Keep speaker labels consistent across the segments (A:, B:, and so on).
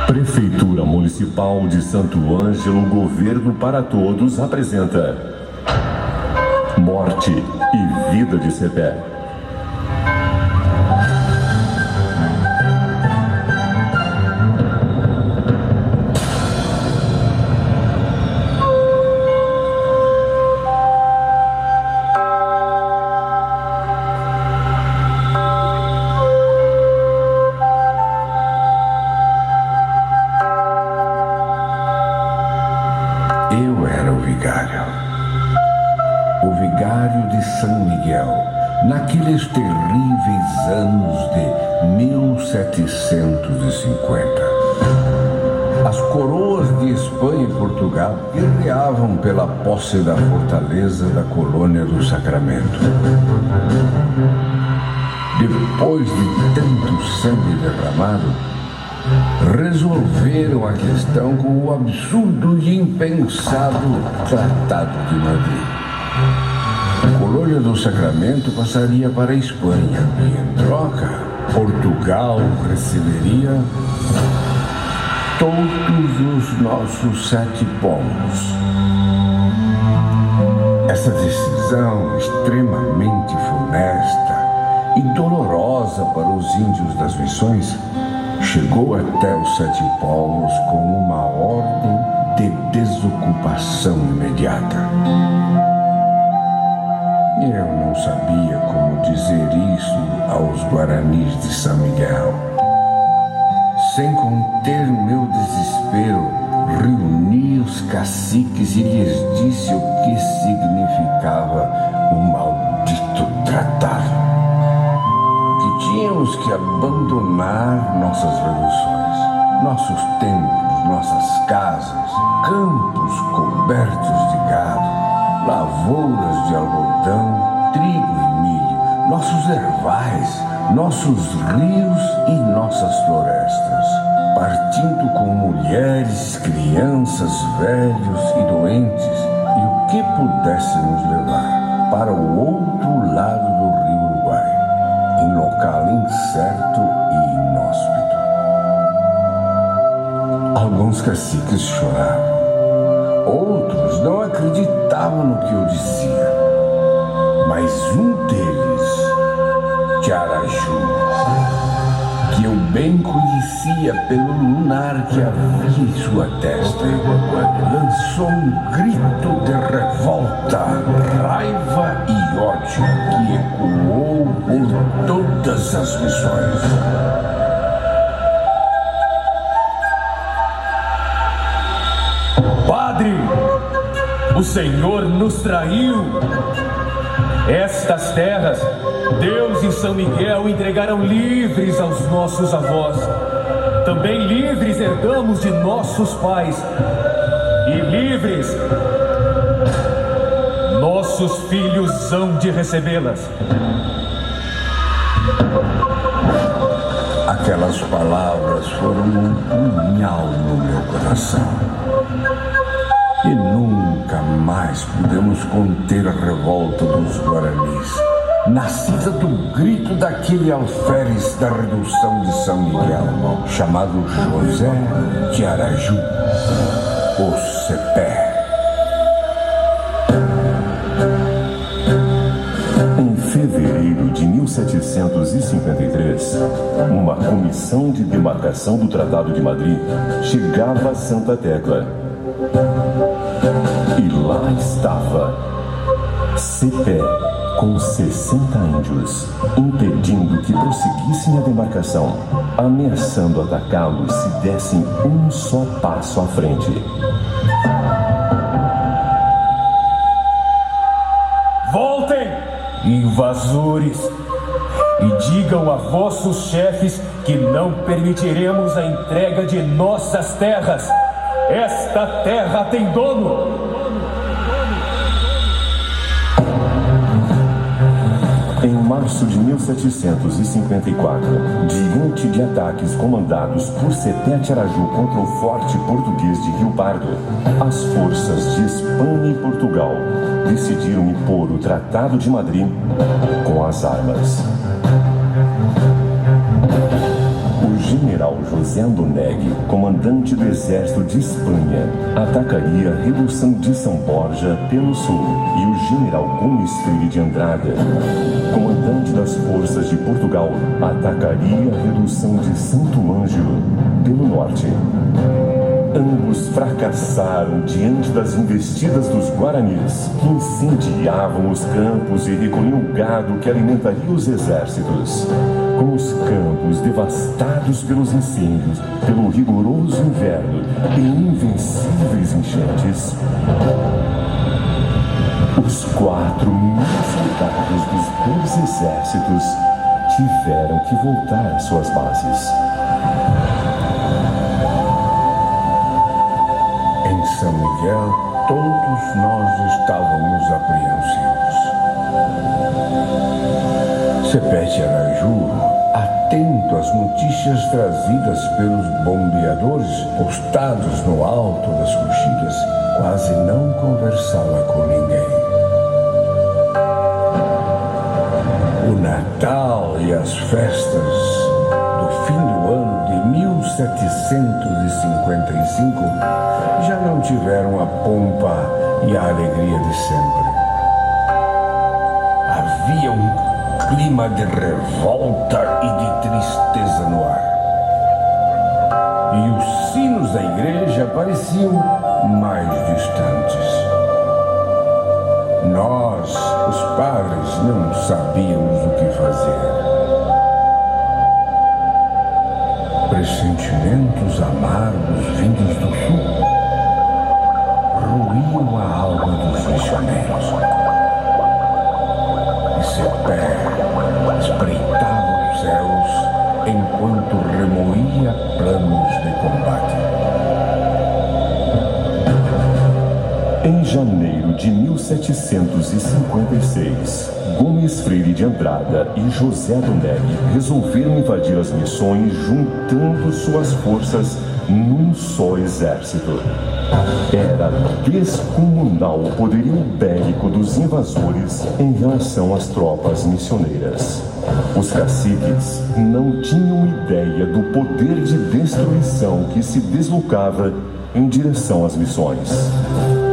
A: Prefeitura Municipal de Santo Ângelo, Governo para Todos apresenta Morte e Vida de Cepé.
B: Eu era o vigário de São Miguel, naqueles terríveis anos de 1750. As coroas de Espanha e Portugal guerreavam pela posse da fortaleza da colônia do Sacramento. Depois de tanto sangue derramado, resolveram a questão com o absurdo e impensado Tratado de Madrid. A colônia do Sacramento passaria para a Espanha e, em troca, Portugal receberia todos os nossos 7 povos. Essa decisão extremamente funesta e dolorosa para os índios das missões chegou até os 7 povos com uma ordem de desocupação imediata. Eu não sabia como dizer isso aos guaranis de São Miguel. Sem conter meu desespero, reuni os caciques e lhes disse o que significava o maldito tratado. Que tínhamos que abandonar nossas reduções, nossos templos, nossas casas, campos cobertos de gado, lavouras de algodão, trigo e milho, nossos ervais, nossos rios e nossas florestas, partindo com mulheres, crianças, velhos e doentes e o que pudéssemos levar para o outro lado do rio Uruguai, em local incerto e inóspito. Alguns caciques choravam, outros não acreditavam no que eu dizia, mas um deles, Tiaraju, que eu bem conhecia pelo lunar que havia em sua testa, lançou um grito de revolta, raiva e ódio que ecoou por todas as missões.
C: Padre, o Senhor nos traiu. Estas terras, Deus e São Miguel entregaram livres aos nossos avós. Também livres herdamos de nossos pais. E livres, nossos filhos hão de recebê-las.
B: Aquelas palavras foram um punhal no meu coração. E nunca mais pudemos conter a revolta dos guaranis, nascida do grito daquele alferes da redução de São Miguel, chamado José Tiaraju, o Cepé.
A: Em fevereiro de 1753, uma comissão de demarcação do Tratado de Madrid chegava a Santa Tecla. E lá estava Cepé com 60 índios, impedindo que prosseguissem a demarcação, ameaçando atacá-los se dessem um só passo à frente.
C: Voltem, invasores, e digam a vossos chefes que não permitiremos a entrega de nossas terras. Esta terra tem dono.
A: Em março de 1754, diante de ataques comandados por Cepé Tiaraju contra o forte português de Rio Pardo, as forças de Espanha e Portugal decidiram impor o Tratado de Madrid com as armas. O general general José Domenech, comandante do exército de Espanha, atacaria a redução de São Borja pelo sul e o general Gomes Freire de Andrada, comandante das forças de Portugal, atacaria a redução de Santo Ângelo pelo norte. Ambos fracassaram diante das investidas dos guaranis, que incendiavam os campos e recolhiam o gado que alimentaria os exércitos. Com os campos devastados pelos incêndios, pelo rigoroso inverno e invencíveis enchentes, os 4.000 soldados dos dois exércitos tiveram que voltar às suas bases.
B: Em São Miguel, todos nós estávamos apreensivos. Sepete Araju, atento às notícias trazidas pelos bombeadores postados no alto das coxilhas, quase não conversava com ninguém. O Natal e as festas do fim do ano de 1755 já não tiveram a pompa e a alegria de sempre. Havia um clima de revolta e de tristeza no ar. E os sinos da igreja pareciam mais distantes. Nós, os padres, não sabíamos o que fazer. Pressentimentos amargos vindos do sul ruíam a alma dos missioneiros. E Sepé espreitava os céus enquanto remoía planos de combate.
A: Em janeiro de 1756, Gomes Freire de Andrada e José Domenech resolveram invadir as missões juntando suas forças num só exército. Era descomunal o poderio bélico dos invasores em relação às tropas missioneiras. Os caciques não tinham ideia do poder de destruição que se deslocava em direção às missões.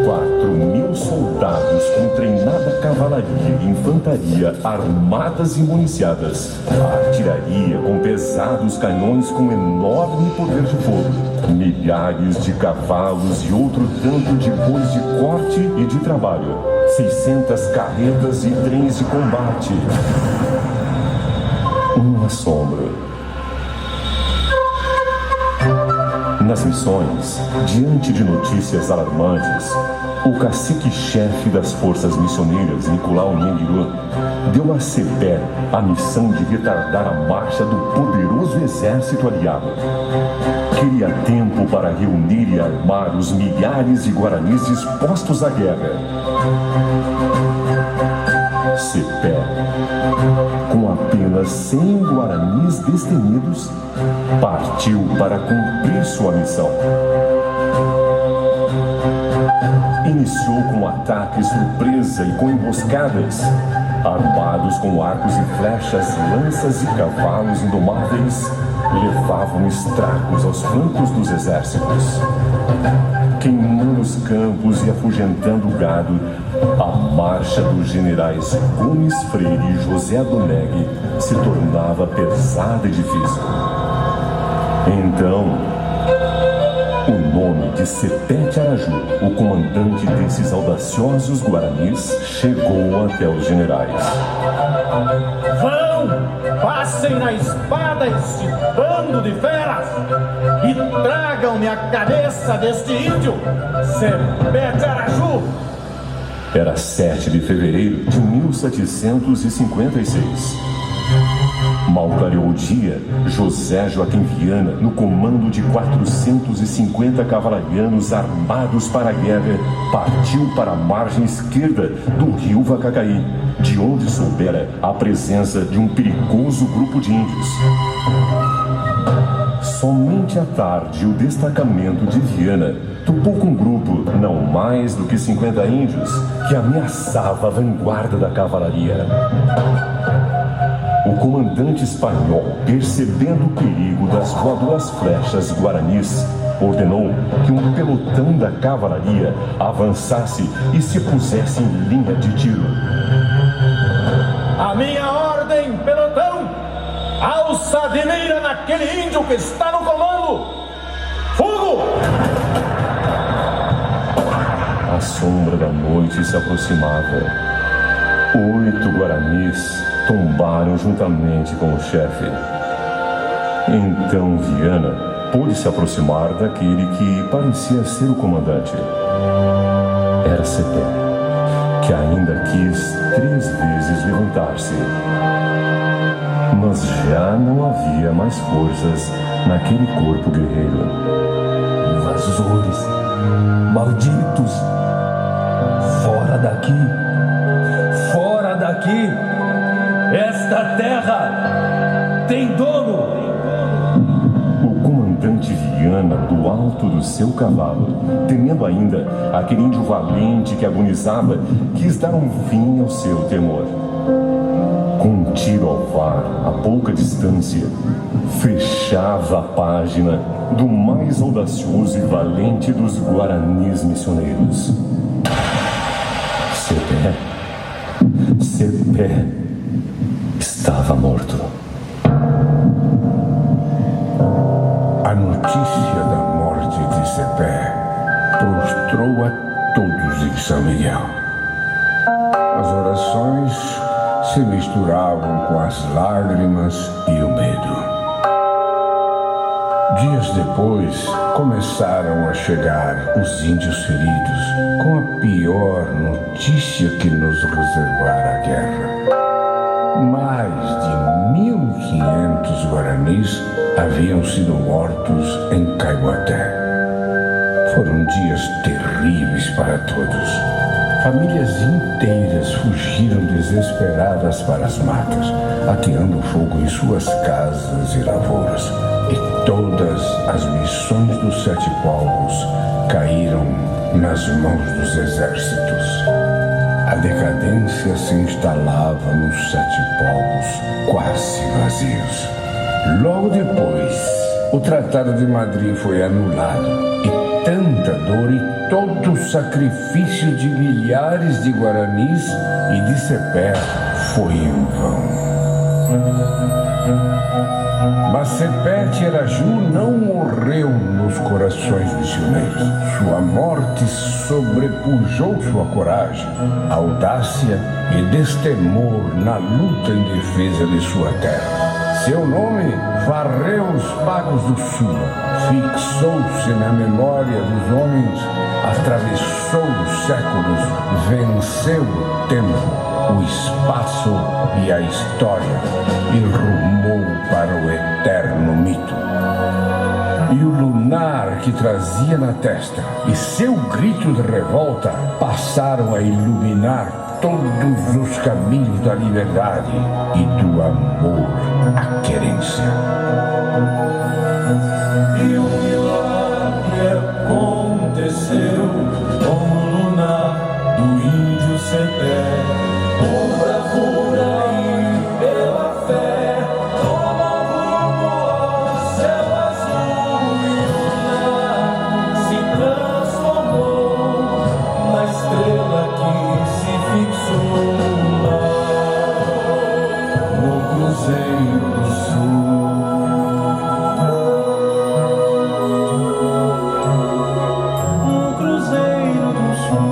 A: 4.000 soldados com treinada cavalaria e infantaria armadas e municiadas, a artilharia com pesados canhões com enorme poder de fogo, milhares de cavalos e outro tanto de bois de corte e de trabalho, 600 carretas e trens de combate. Um assombro. Nas missões, diante de notícias alarmantes, o cacique-chefe das forças missioneiras, Nicolau Nhenguirô, deu a Sepé a missão de retardar a marcha do poderoso exército aliado. Queria tempo para reunir e armar os milhares de guaranis dispostos à guerra. Sepé, com apenas 100 guaranis destemidos, partiu para cumprir sua missão. Iniciou com ataque surpresa e com emboscadas, armados com arcos e flechas, lanças e cavalos indomáveis, levavam estragos aos flancos dos exércitos. Queimando os campos e afugentando o gado, a marcha dos generais Gomes Freire e José Domenech se tornava pesada e difícil. Então, o nome de Sepete Araju, o comandante desses audaciosos guaranis, chegou até os generais.
C: Vão! Passem na espada esse bando de feras e tragam-me a cabeça deste índio, Sepete Araju!
A: Era 7 de fevereiro de 1756. Mal clareou o dia, José Joaquim Viana, no comando de 450 cavalarianos armados para a guerra, partiu para a margem esquerda do rio Vacacaí, de onde soubera a presença de um perigoso grupo de índios. Somente à tarde, o destacamento de Viana topou com um grupo, não mais do que 50 índios, que ameaçava a vanguarda da cavalaria. O comandante espanhol, percebendo o perigo das voadoras flechas guaranis, ordenou que um pelotão da cavalaria avançasse e se pusesse em linha de tiro.
C: A minha ordem, pelotão! Alça de mira naquele índio que está no comando! Fogo!
A: A sombra da noite se aproximava. 8 guaranis tombaram juntamente com o chefe. Então Viana pôde se aproximar daquele que parecia ser o comandante. Era Cepé, que ainda quis 3 vezes levantar-se. Mas já não havia mais forças naquele corpo guerreiro.
C: Invasores, malditos, fora daqui, fora daqui, esta terra tem dono.
A: O comandante Viana, do alto do seu cavalo, temendo ainda aquele índio valente que agonizava, quis dar um fim ao seu temor. Com um tiro ao var, a pouca distância, fechava a página do mais audacioso e valente dos guaranis missioneiros. Cepé estava morto.
B: A notícia da morte de Cepé prostrou a todos em São Miguel. As orações se misturavam com as lágrimas e o medo. Dias depois, começaram a chegar os índios feridos com a pior notícia que nos reservara a guerra. Mais de 1.500 guaranis haviam sido mortos em Caiguaté. Foram dias terríveis para todos. Famílias inteiras fugiram desesperadas para as matas, ateando fogo em suas casas e lavouras. E todas as missões dos 7 povos caíram nas mãos dos exércitos. A decadência se instalava nos 7 povos quase vazios. Logo depois, o Tratado de Madrid foi anulado e tanta dor e todo o sacrifício de milhares de guaranis e de Cepé foi em vão. Mas Cepé Tiraju não morreu nos corações missioneiros. Sua morte sobrepujou sua coragem, audácia e destemor na luta em defesa de sua terra. Seu nome varreu os pagos do sul, fixou-se na memória dos homens, atravessou os séculos, venceu o tempo, o espaço e a história e rumou para o eterno mito. E o lunar que trazia na testa e seu grito de revolta passaram a iluminar todos os caminhos da liberdade e do amor à querência.
C: E o milagre aconteceu com o lunar do índio Cepé. Por bravura e pela fé, toma rumo ao céu azul. E o lunar se transformou na estrela que se fixou lá no Cruzeiro do Sul. No Cruzeiro do Sul.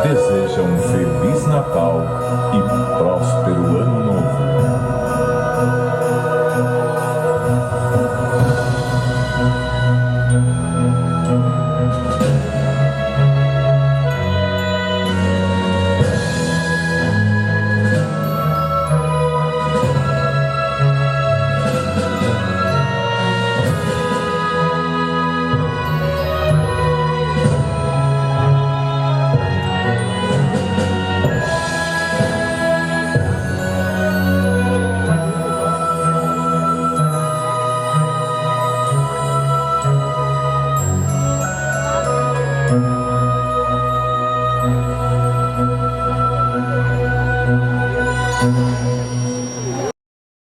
D: deseja um Feliz Natal e próspero